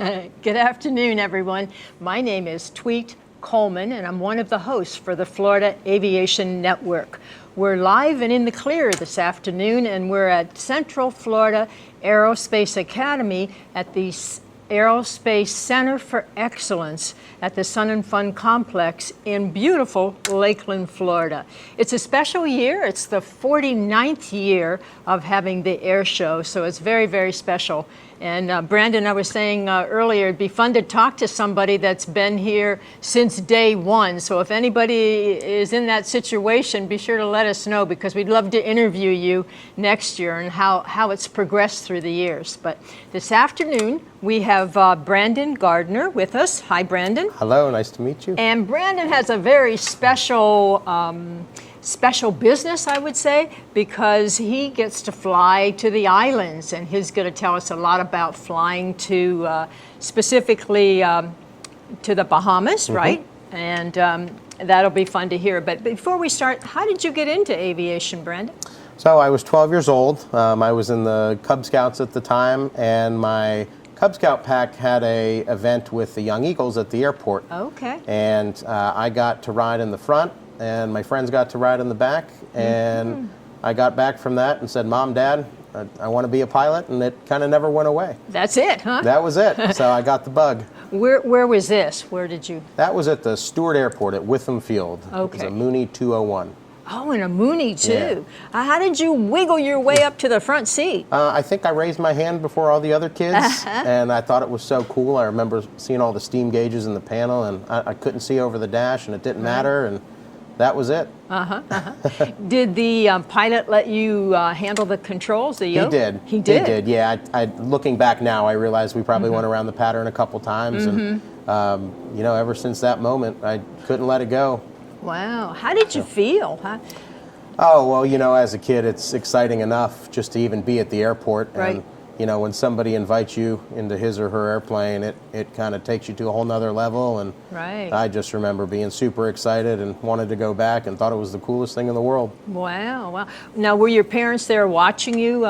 Good afternoon, everyone. My name is Tweet Coleman, and I'm one of the hosts for the Florida Aviation Network. We're live and in the clear this afternoon, and we're at Central Florida Aerospace Academy at the Aerospace Center for Excellence at the Sun and Fun Complex in beautiful Lakeland, Florida. It's a special year. It's the 49th year of having the air show, so it's very, very special. And Brandon, I was saying earlier, it'd be fun to talk to somebody that's been here since day one. So if anybody is in that situation, be sure to let us know, because we'd love to interview you next year and how it's progressed through the years. But this afternoon, we have Brandon Gardner with us. Hi, Brandon. Hello, nice to meet you. And Brandon has a very special business, I would say, because he gets to fly to the islands, and he's going to tell us a lot about flying to specifically to the Bahamas, right? And that'll be fun to hear. But before we start, how did you get into aviation, Brandon? So I was 12 years old. I was in the Cub Scouts at the time, and my Cub Scout pack had a event with the Young Eagles at the airport. Okay. And I got to ride in the front, and my friends got to ride in the back, and I got back from that and said, Mom, Dad, I want to be a pilot, and it kind of never went away. That's it, huh? That was it. So I got the bug. Where was this? Where did you? That was at the Stewart Airport at Witham Field. Okay. It was a Mooney 201. Oh, and a Mooney, too. Yeah. How did you wiggle your way up to the front seat? I think I raised my hand before all the other kids, and I thought it was so cool. I remember seeing all the steam gauges in the panel, and I couldn't see over the dash, and it didn't matter, and that was it. Did the pilot let you handle the controls, the yoke? He did. He did? He did, yeah. Looking back now, I realized we probably went around the pattern a couple times, and ever since that moment, I couldn't let it go. Wow. How did you feel? Oh, well, as a kid, it's exciting enough just to even be at the airport. Right. And, when somebody invites you into his or her airplane, it kind of takes you to a whole nother level. And right. I just remember being super excited and wanted to go back and thought it was the coolest thing in the world. Wow. Wow. Now, were your parents there watching you?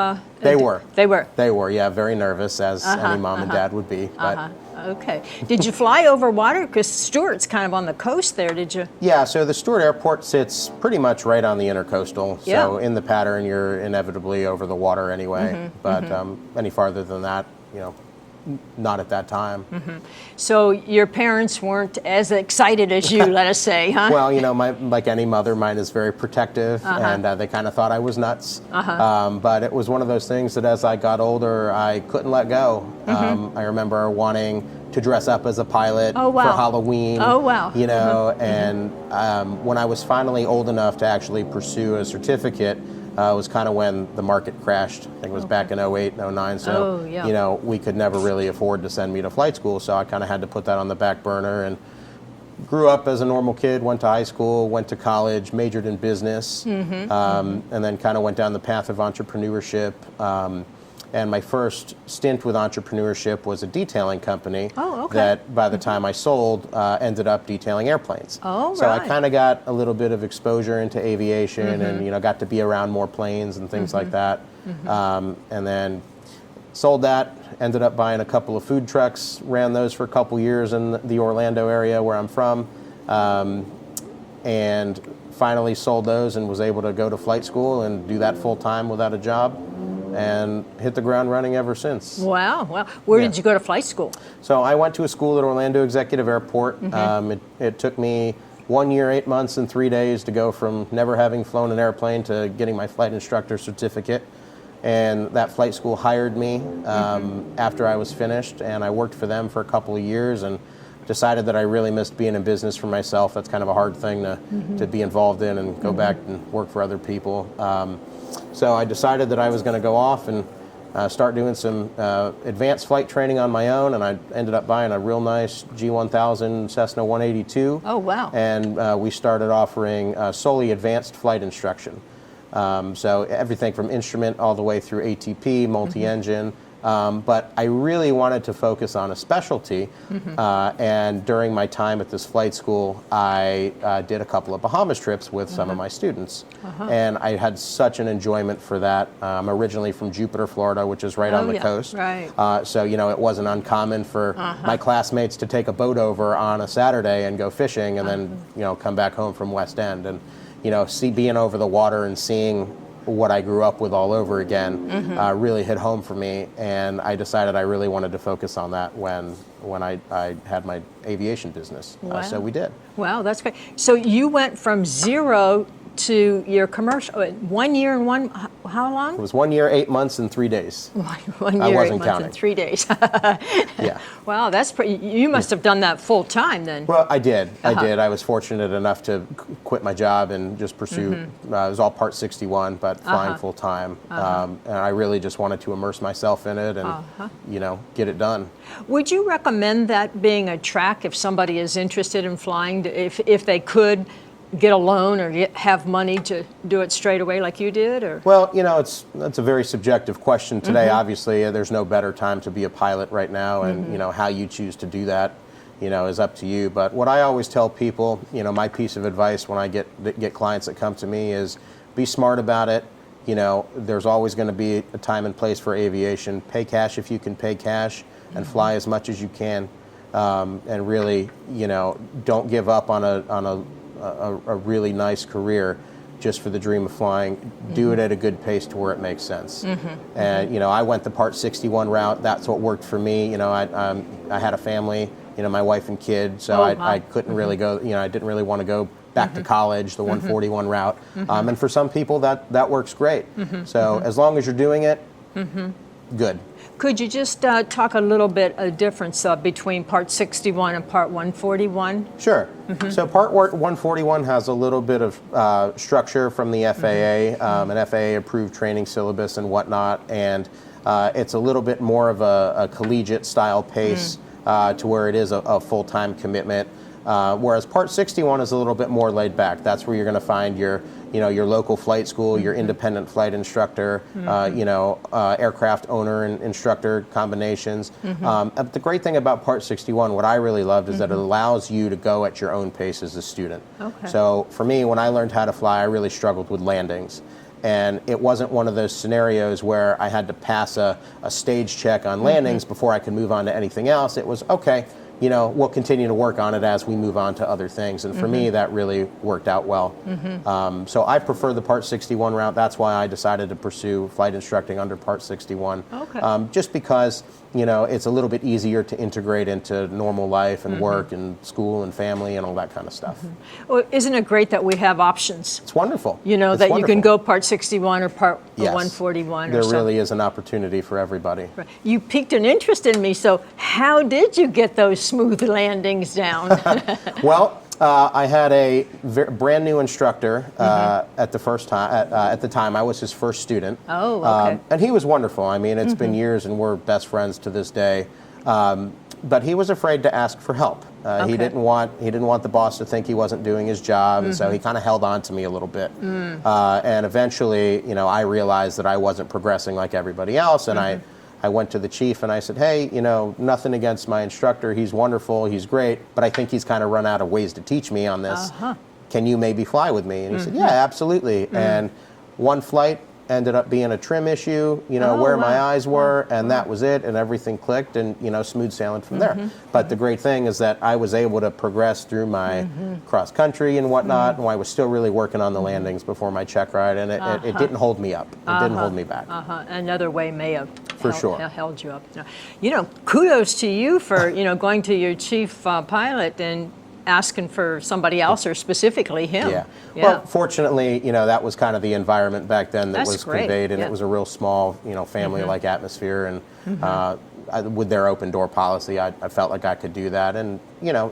They were. They were? They were, yeah, very nervous, as any mom and dad would be. But Okay. Did you fly over water? Because Stewart's kind of on the coast there, did you? Yeah, so the Stewart Airport sits pretty much right on the intercoastal. Yeah. So in the pattern, you're inevitably over the water anyway. But any farther than that, not at that time. So your parents weren't as excited as you, let us say, huh? Well, like any mother, mine is very protective, and they kind of thought I was nuts. But it was one of those things that as I got older, I couldn't let go. I remember wanting to dress up as a pilot for Halloween. Oh, wow. And when I was finally old enough to actually pursue a certificate, was kind of when the market crashed. I think it was back in 08, 09. So, we could never really afford to send me to flight school. So I kind of had to put that on the back burner, and grew up as a normal kid, went to high school, went to college, majored in business, and then kind of went down the path of entrepreneurship. And my first stint with entrepreneurship was a detailing company that, by the time I sold, ended up detailing airplanes. Oh, so I kind of got a little bit of exposure into aviation, and got to be around more planes and things like that. And then sold that. Ended up buying a couple of food trucks. Ran those for a couple years in the Orlando area where I'm from, and finally sold those and was able to go to flight school and do that full time without a job. And hit the ground running ever since. Wow. Wow. Where did you go to flight school? So I went to a school at Orlando Executive Airport. It took me 1 year, 8 months, and 3 days to go from never having flown an airplane to getting my flight instructor certificate. And that flight school hired me after I was finished, and I worked for them for a couple of years and decided that I really missed being in business for myself. That's kind of a hard thing to be involved in and go back and work for other people. So I decided that I was going to go off and start doing some advanced flight training on my own, and I ended up buying a real nice G1000 Cessna 182. Oh, wow. And we started offering solely advanced flight instruction. So everything from instrument all the way through ATP, multi-engine, But I really wanted to focus on a specialty, and during my time at this flight school, I did a couple of Bahamas trips with some of my students, and I had such an enjoyment for that. I'm originally from Jupiter, Florida, which is right on the coast, so it wasn't uncommon for my classmates to take a boat over on a Saturday and go fishing, and then come back home from West End, and being over the water and seeing what I grew up with all over again really hit home for me, and I decided I really wanted to focus on that when I had my aviation business. So we did. Wow, that's great. So you went from 0 to your commercial, 1 year and how long? It was 1 year, 8 months, and 3 days. 1 year, I 8 wasn't months, counting. and 3 days. Yeah. Wow, that's pretty. You must have done that full time then. Well, I did. I did. I was fortunate enough to quit my job and just pursue. It was all Part 61, but flying full time. And I really just wanted to immerse myself in it and get it done. Would you recommend that being a track if somebody is interested in flying, if they could get a loan or have money to do it straight away like you did? Or? Well, that's a very subjective question today. Obviously, there's no better time to be a pilot right now, and how you choose to do that, is up to you. But what I always tell people, my piece of advice when I get clients that come to me is be smart about it. There's always going to be a time and place for aviation. Pay cash if you can pay cash, and fly as much as you can, and really, don't give up on a really nice career just for the dream of flying. Do it at a good pace to where it makes sense. And I went the Part 61 route. That's what worked for me. I had a family, my wife and kid, so I couldn't really go. I didn't really want to go back to college, the 141 route. And for some people, that works great. So as long as you're doing it, good. Could you just talk a little bit of difference between Part 61 and Part 141? Sure. So Part 141 has a little bit of structure from the FAA, an FAA-approved training syllabus and whatnot, and it's a little bit more of a collegiate style pace to where it is a full-time commitment. Whereas Part 61 is a little bit more laid back. That's where you're going to find your local flight school, your independent flight instructor, aircraft owner and instructor combinations. But the great thing about Part 61, what I really loved, is that it allows you to go at your own pace as a student. So for me, when I learned how to fly, I really struggled with landings. And it wasn't one of those scenarios where I had to pass a stage check on landings before I could move on to anything else. It was, okay, we'll continue to work on it as we move on to other things. And for me, that really worked out well. So I prefer the Part 61 route. That's why I decided to pursue flight instructing under Part 61. Just because, it's a little bit easier to integrate into normal life and work and school and family and all that kind of stuff. Well, isn't it great that we have options? It's wonderful. It's that wonderful. You can go Part 61 or Part 141 there or something. really is an opportunity for everybody. Right. You piqued an interest in me, so how did you get those smooth landings down? Well, I had a brand new instructor at the time. I was his first student. And he was wonderful. I mean, it's been years, and we're best friends to this day. But he was afraid to ask for help. He didn't want the boss to think he wasn't doing his job, and so he kind of held on to me a little bit. And eventually, I realized that I wasn't progressing like everybody else, and I went to the chief and I said, hey, nothing against my instructor. He's wonderful. He's great. But I think he's kind of run out of ways to teach me on this. Can you maybe fly with me? And he said, yeah, absolutely. And one flight ended up being a trim issue, where my eyes were, and that was it, and everything clicked, and, smooth sailing from there. But the great thing is that I was able to progress through my cross country and whatnot, and I was still really working on the landings before my check ride, and it didn't hold me up. It didn't hold me back. Another way may have held you up. Kudos to you for, going to your chief pilot and asking for somebody else, or specifically him. Yeah. Well, fortunately, that was kind of the environment back then that was great. conveyed, and it was a real small, family-like atmosphere, and with their open door policy, I felt like I could do that, and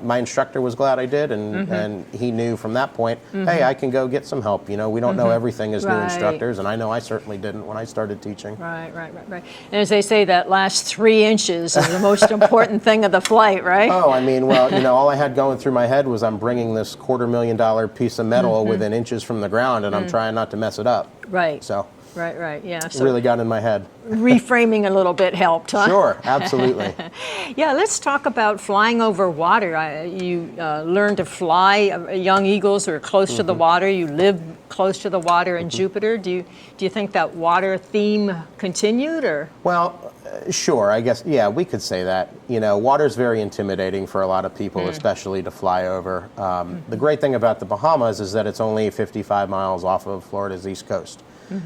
my instructor was glad I did, and he knew from that point, hey, I can go get some help. We don't know everything as new instructors, and I know I certainly didn't when I started teaching. Right. And as they say, that last 3 inches is the most important thing of the flight, right? Oh, I mean, well, all I had going through my head was I'm bringing this $250,000 piece of metal within inches from the ground, and I'm trying not to mess it up. Right. So. right. Yeah. So really got in my head. reframing a little bit helped, huh? Sure, absolutely. Yeah, let's talk about flying over water. You learn to fly young eagles or close to the water. You live close to the water in Jupiter. Do you think that water theme continued, or? Well, sure, I guess, yeah, we could say that. You know, water's very intimidating for a lot of people, especially to fly over. The great thing about the Bahamas is that it's only 55 miles off of Florida's east coast.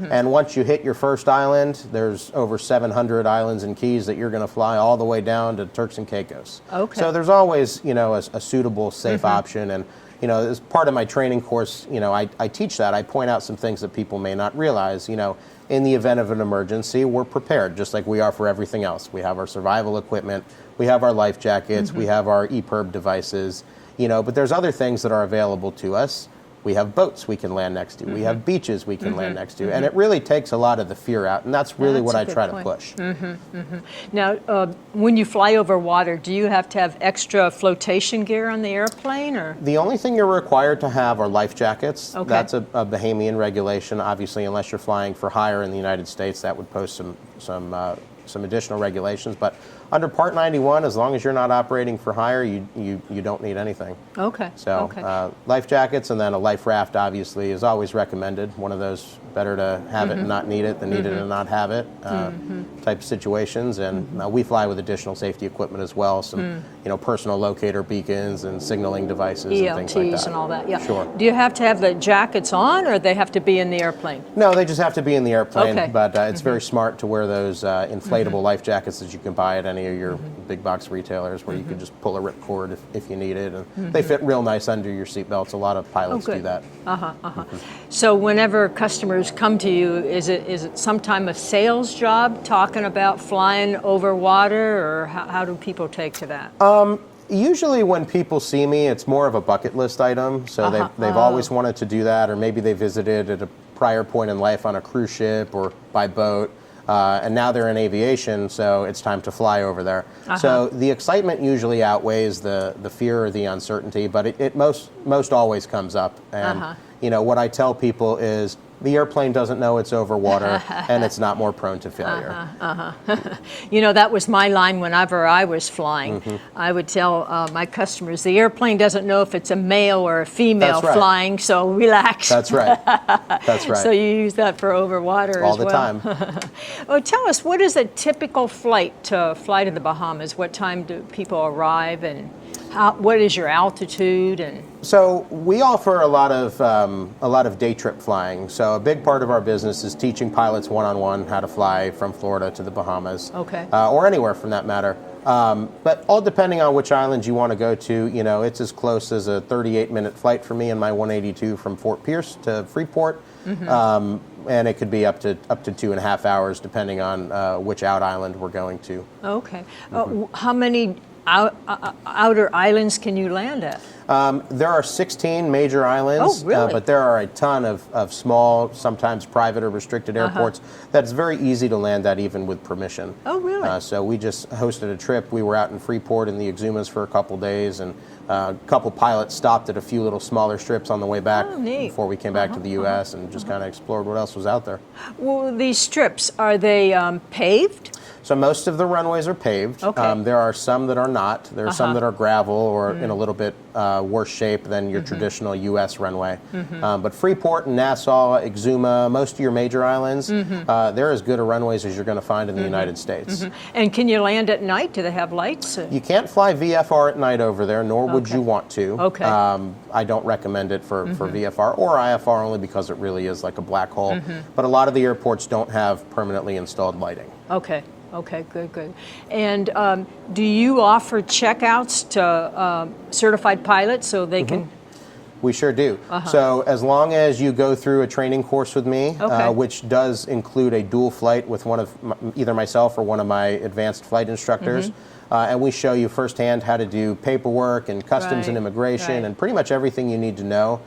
And once you hit your first island, there's over 700 islands and keys that you're going to fly all the way down to Turks and Caicos. Okay. So there's always, you know, a suitable, safe option. And, you know, as part of my training course, you know, I teach that. I point out some things that people may not realize. You know, in the event of an emergency, we're prepared, just like we are for everything else. We have our survival equipment, we have our life jackets, we have our EPIRB devices, you know, but there's other things that are available to us. We have boats we can land next to. We have beaches we can land next to. And it really takes a lot of the fear out, and that's really what I try to push. Now, when you fly over water, do you have to have extra flotation gear on the airplane, or? The only thing you're required to have are life jackets. Okay. That's a Bahamian regulation. Obviously, unless you're flying for hire in the United States, that would pose some additional regulations. But under Part 91, as long as you're not operating for hire, you don't need anything. Okay. So life jackets, and then a life raft obviously is always recommended. One of those better to have it and not need it than need it and not have it type situations. And we fly with additional safety equipment as well. Some you know, personal locator beacons and signaling devices and things like that. And all that. Yeah. Sure. Do you have to have the jackets on, or they have to be in the airplane? No, they just have to be in the airplane. Okay. But it's very smart to wear those inflatable life jackets that you can buy at any of your big box retailers, where you can just pull a rip-cord if you need it. And they fit real nice under your seatbelts. A lot of pilots do that. So whenever customers come to you, is it sometime a sales job talking about flying over water, or how do people take to that? Usually when people see me, it's more of a bucket list item. So they've always wanted to do that, or maybe they visited at a prior point in life on a cruise ship or by boat. And now they're in aviation, so it's time to fly over there. So the excitement usually outweighs the fear or the uncertainty, but it most always comes up. And you know, what I tell people is, the airplane doesn't know it's over water, and it's not more prone to failure. You know, that was my line whenever I was flying. I would tell my customers, the airplane doesn't know if it's a male or a female flying, so relax. That's right. That's right. So you use that for over water all as well. All the time. Well, tell us, what is a typical flight to fly to the Bahamas? What time do people arrive, and what is your altitude? And so we offer a lot of day trip flying. So a big part of our business is teaching pilots one-on-one how to fly from Florida to the Bahamas, or anywhere for that matter. But all depending on which island you want to go to, you know, it's as close as a 38-minute flight for me in my 182 from Fort Pierce to Freeport, and it could be up to 2.5 hours depending on which out island we're going to. Okay, how many outer islands can you land at? There are 16 major islands, but there are a ton of small, sometimes private or restricted airports that's very easy to land at even with permission. Oh, really? So we just hosted a trip. We were out in Freeport in the Exumas for a couple days, and a couple pilots stopped at a few little smaller strips on the way back before we came back to the U.S. and just kind of explored what else was out there. Well, these strips, are they paved? So most of the runways are paved. There are some that are not. There are some that are gravel or in a little bit worse shape than your traditional U.S. runway. But Freeport and Nassau, Exuma, most of your major islands, they're as good a runways as you're going to find in the United States. And can you land at night? Do they have lights? You can't fly VFR at night over there, nor would you want to. I don't recommend it for VFR or IFR, only because it really is like a black hole. But a lot of the airports don't have permanently installed lighting. Okay, good. And do you offer checkouts to certified pilots so they can? We sure do. So as long as you go through a training course with me, which does include a dual flight with one of either myself or one of my advanced flight instructors, and we show you firsthand how to do paperwork and customs and immigration and pretty much everything you need to know.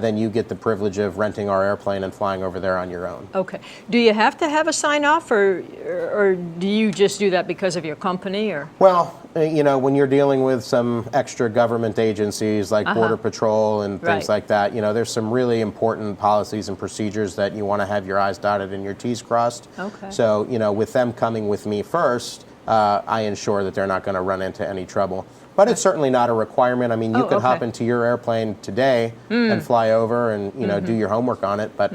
Then you get the privilege of renting our airplane and flying over there on your own. Okay. Do you have to have a sign-off, or do you just do that because of your company? Or Well, you know, when you're dealing with some extra government agencies like Border Patrol and things like that, you know, there's some really important policies and procedures that you want to have your I's dotted and your T's crossed. Okay. So, you know, with them coming with me first, I ensure that they're not going to run into any trouble. But it's certainly not a requirement. I mean, you can hop into your airplane today and fly over and, you know, do your homework on it. But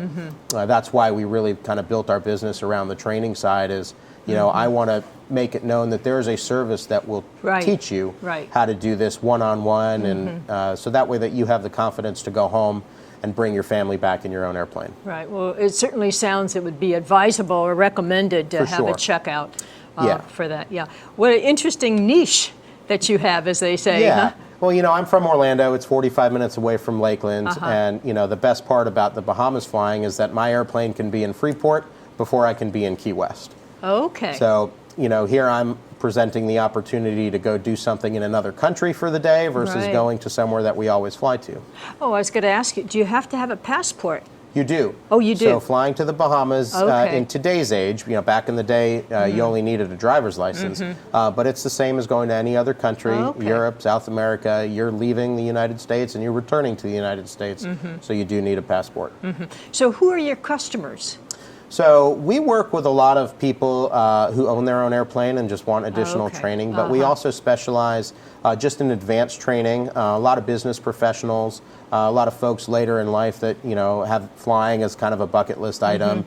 that's why we really kind of built our business around the training side is, you know, I want to make it known that there is a service that will teach you how to do this one-on-one. And so that way that you have the confidence to go home and bring your family back in your own airplane. Right. Well, it certainly sounds it would be advisable or recommended to have a checkout for that. Yeah. What an interesting niche that you have, as they say. Yeah. Well, you know, I'm from Orlando. It's 45 minutes away from Lakeland. And, you know, the best part about the Bahamas flying is that my airplane can be in Freeport before I can be in Key West. Okay. So, you know, here I'm presenting the opportunity to go do something in another country for the day versus going to somewhere that we always fly to. Oh, I was going to ask you, do you have to have a passport? You do. Oh, you do? So flying to the Bahamas in today's age, you know, back in the day, you only needed a driver's license. But it's the same as going to any other country, Europe, South America. You're leaving the United States and you're returning to the United States. So you do need a passport. So who are your customers? So we work with a lot of people who own their own airplane and just want additional training, but we also specialize just in advanced training, a lot of business professionals, a lot of folks later in life that, you know, have flying as kind of a bucket list item.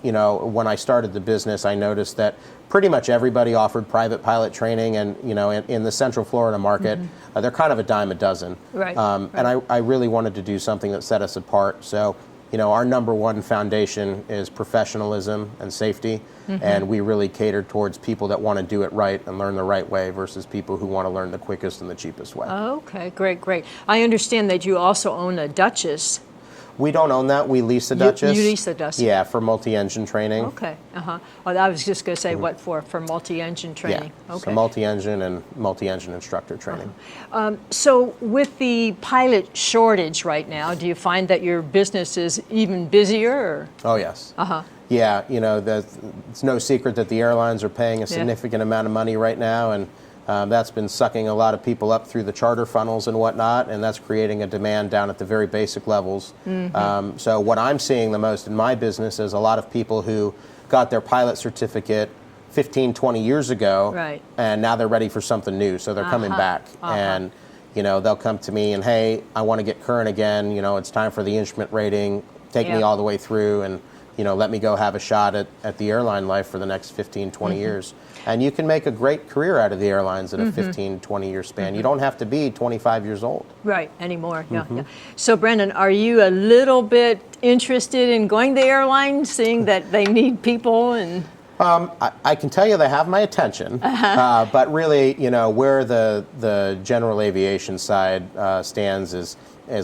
You know, when I started the business, I noticed that pretty much everybody offered private pilot training, and, you know, in the Central Florida market, they're kind of a dime a dozen. And I really wanted to do something that set us apart. So, you know, our number one foundation is professionalism and safety, and we really cater towards people that want to do it right and learn the right way versus people who want to learn the quickest and the cheapest way. Okay, great, great. I understand that you also own a Duchess. We don't own that. We lease a Duchess. You lease a Duchess? Yeah, for multi-engine training. Okay, Well, I was just going to say what for multi-engine training. Yeah, so multi-engine and multi-engine instructor training. So with the pilot shortage right now, do you find that your business is even busier? Or? Oh, yes. Yeah, you know, it's no secret that the airlines are paying a significant amount of money right now, and that's been sucking a lot of people up through the charter funnels and whatnot, and that's creating a demand down at the very basic levels. So what I'm seeing the most in my business is a lot of people who got their pilot certificate 15, 20 years ago, and now they're ready for something new, so they're coming back. And, you know, they'll come to me and, hey, I want to get current again, you know, it's time for the instrument rating, take me all the way through, and, you know, let me go have a shot at the airline life for the next 15, 20 years. And you can make a great career out of the airlines in a 15, 20-year span. You don't have to be 25 years old. Right, anymore, yeah. So, Brendan, are you a little bit interested in going to the airlines, seeing that they need people? And I can tell you they have my attention, but really, you know, where the general aviation side stands is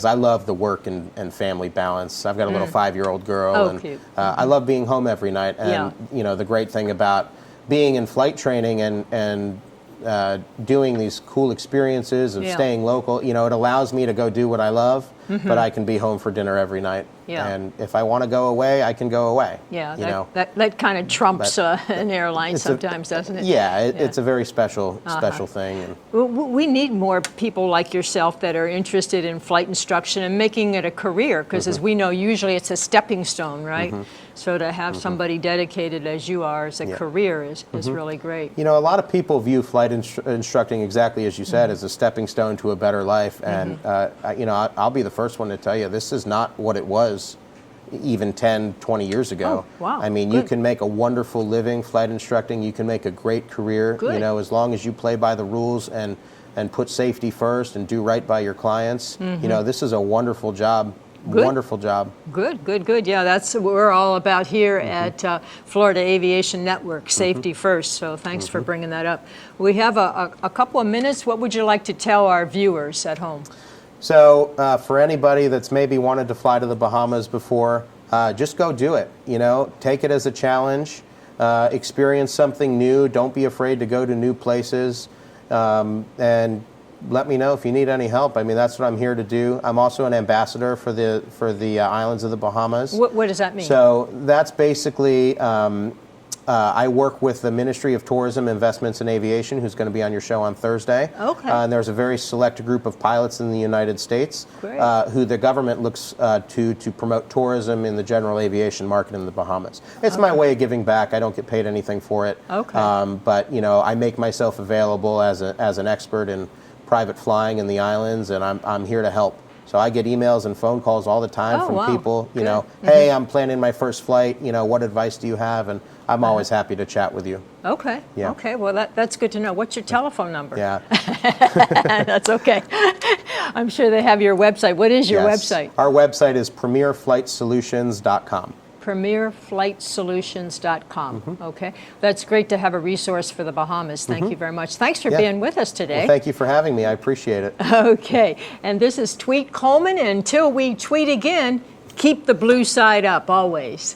I love the work and family balance. I've got a little 5-year-old girl, and cute. I love being home every night. And you know, the great thing about being in flight training and doing these cool experiences of staying local, you know, it allows me to go do what I love, but I can be home for dinner every night. And if I want to go away, I can go away. Yeah, that kind of trumps an airline sometimes, doesn't it? Yeah, it's a very special thing. And we need more people like yourself that are interested in flight instruction and making it a career, because as we know, usually it's a stepping stone, right? So to have somebody dedicated as you are as a career is really great. You know, a lot of people view flight instructing exactly as you said, as a stepping stone to a better life. And, you know, I'll be the first one to tell you, this is not what it was even 10, 20 years ago. Oh, wow. I mean, you can make a wonderful living flight instructing. You can make a great career, you know, as long as you play by the rules and put safety first and do right by your clients. You know, this is a wonderful job. Wonderful job. Good. Yeah, that's what we're all about here at Florida Aviation Network, safety first. So thanks for bringing that up. We have a couple of minutes. What would you like to tell our viewers at home? So for anybody that's maybe wanted to fly to the Bahamas before, just go do it. You know, take it as a challenge. experience something new. Don't be afraid to go to new places. And let me know if you need any help. I mean, that's what I'm here to do. I'm also an ambassador for the islands of the Bahamas. What does that mean? So that's basically, I work with the Ministry of Tourism, Investments, and Aviation, who's going to be on your show on Thursday. Okay. And there's a very select group of pilots in the United States who the government looks to promote tourism in the general aviation market in the Bahamas. It's my way of giving back. I don't get paid anything for it. Okay. But, you know, I make myself available as an expert in private flying in the islands, and I'm here to help. So I get emails and phone calls all the time from people, you know, hey, I'm planning my first flight, you know, what advice do you have? And I'm always happy to chat with you. Okay. Yeah. Okay. Well, that's good to know. What's your telephone number? Yeah. That's okay. I'm sure they have your website. What is your website? Our website is premierflightsolutions.com. premierflightsolutions.com. Okay. That's great to have a resource for the Bahamas. Thank you very much. Thanks for being with us today. Well, thank you for having me. I appreciate it. Okay. And this is Tweet Coleman. And until we tweet again, keep the blue side up always.